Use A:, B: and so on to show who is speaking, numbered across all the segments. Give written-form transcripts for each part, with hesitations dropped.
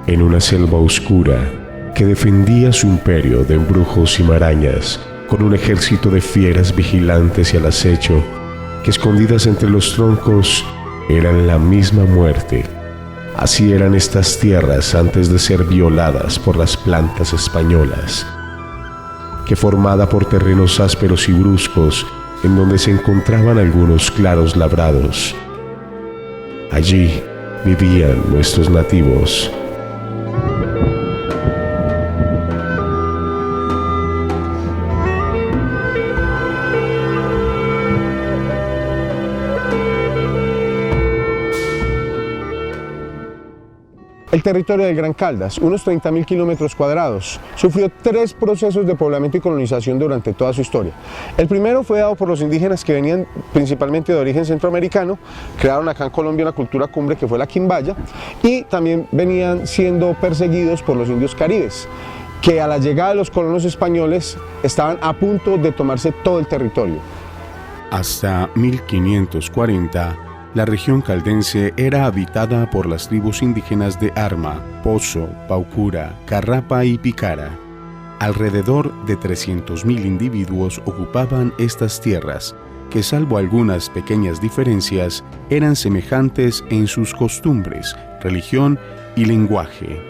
A: en una selva oscura que defendía su imperio de embrujos y marañas, con un ejército de fieras vigilantes y al acecho, que escondidas entre los troncos eran la misma muerte. Así eran estas tierras antes de ser violadas por las plantas españolas, que formada por terrenos ásperos y bruscos, en donde se encontraban algunos claros labrados. Allí vivían nuestros nativos.
B: El territorio del Gran Caldas, unos 30.000 kilómetros cuadrados, sufrió 3 procesos de poblamiento y colonización durante toda su historia. El primero fue dado por los indígenas que venían principalmente de origen centroamericano, crearon acá en Colombia una cultura cumbre que fue la quimbaya, y también venían siendo perseguidos por los indios caribes, que a la llegada de los colonos españoles estaban a punto de tomarse todo el territorio.
C: Hasta 1540, la región caldense era habitada por las tribus indígenas de Arma, Pozo, Paucura, Carrapa y Picara. Alrededor de 300.000 individuos ocupaban estas tierras, que salvo algunas pequeñas diferencias, eran semejantes en sus costumbres, religión y lenguaje.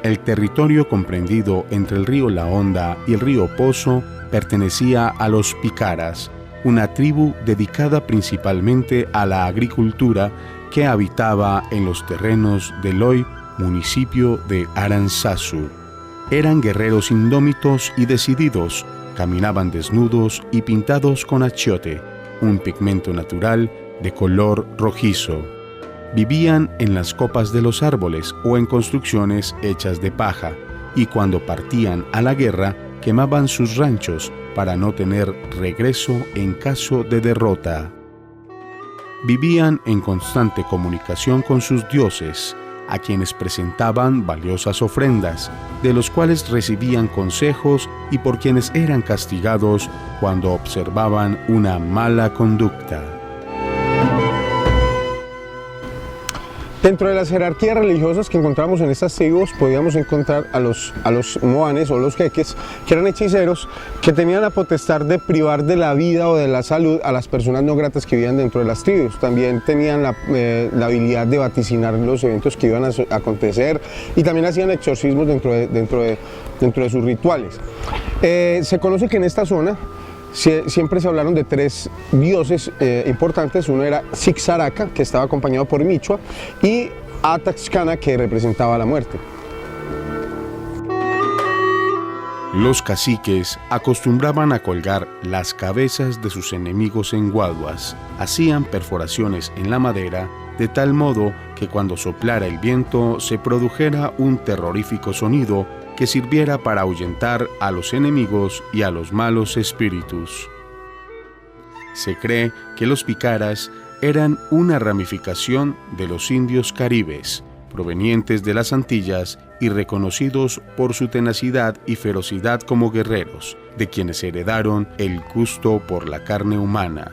C: El territorio comprendido entre el río La Honda y el río Pozo pertenecía a los Picaras, una tribu dedicada principalmente a la agricultura que habitaba en los terrenos del hoy municipio de Aranzazu. Eran guerreros indómitos y decididos, caminaban desnudos y pintados con achiote, un pigmento natural de color rojizo. Vivían en las copas de los árboles o en construcciones hechas de paja, y cuando partían a la guerra quemaban sus ranchos para no tener regreso en caso de derrota. Vivían en constante comunicación con sus dioses, a quienes presentaban valiosas ofrendas, de los cuales recibían consejos y por quienes eran castigados cuando observaban una mala conducta.
B: Dentro de las jerarquías religiosas que encontramos en estas tribus, podíamos encontrar a los moanes o los jeques, que eran hechiceros, que tenían la potestad de privar de la vida o de la salud a las personas no gratas que vivían dentro de las tribus. También tenían la habilidad de vaticinar los eventos que iban a acontecer, y también hacían exorcismos dentro de sus rituales. Se conoce que en esta zona siempre se hablaron de 3 dioses importantes. Uno era Zixaraca, que estaba acompañado por Michua, y Ataxcana, que representaba la muerte.
C: Los caciques acostumbraban a colgar las cabezas de sus enemigos en guaduas. Hacían perforaciones en la madera de tal modo que cuando soplara el viento se produjera un terrorífico sonido que sirviera para ahuyentar a los enemigos y a los malos espíritus. Se cree que los picaras eran una ramificación de los indios caribes, provenientes de las Antillas y reconocidos por su tenacidad y ferocidad como guerreros, de quienes heredaron el gusto por la carne humana.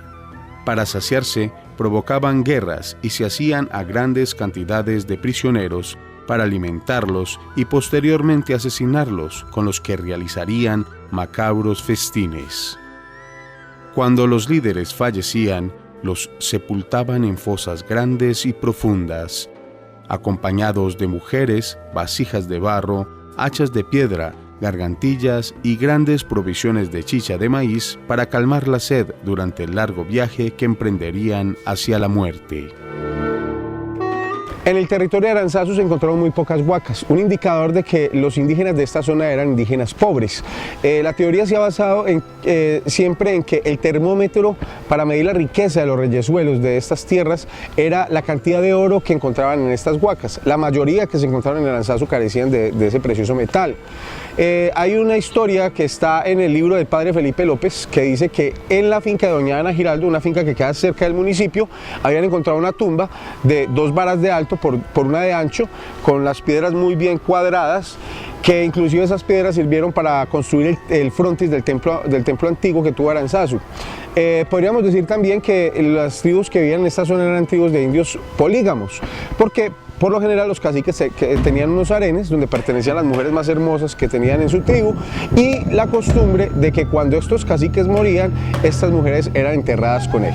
C: Para saciarse, provocaban guerras y se hacían a grandes cantidades de prisioneros para alimentarlos y posteriormente asesinarlos, con los que realizarían macabros festines. Cuando los líderes fallecían, los sepultaban en fosas grandes y profundas, acompañados de mujeres, vasijas de barro, hachas de piedra, gargantillas y grandes provisiones de chicha de maíz para calmar la sed durante el largo viaje que emprenderían hacia la muerte.
B: En el territorio de Aranzazu se encontraron muy pocas huacas, un indicador de que los indígenas de esta zona eran indígenas pobres. La teoría se ha basado siempre en que el termómetro para medir la riqueza de los reyesuelos de estas tierras era la cantidad de oro que encontraban en estas huacas. La mayoría que se encontraron en Aranzazu carecían de ese precioso metal. Hay una historia que está en el libro del padre Felipe López que dice que en la finca de doña Ana Giraldo, una finca que queda cerca del municipio, habían encontrado una tumba de 2 varas de alto alto por una de ancho, con las piedras muy bien cuadradas, que inclusive esas piedras sirvieron para construir el frontis del templo antiguo que tuvo Aranzazu. Podríamos decir también que las tribus que vivían en esta zona eran tribus de indios polígamos, porque por lo general los caciques que tenían unos harenes donde pertenecían las mujeres más hermosas que tenían en su tribu, y la costumbre de que cuando estos caciques morían, estas mujeres eran enterradas con él.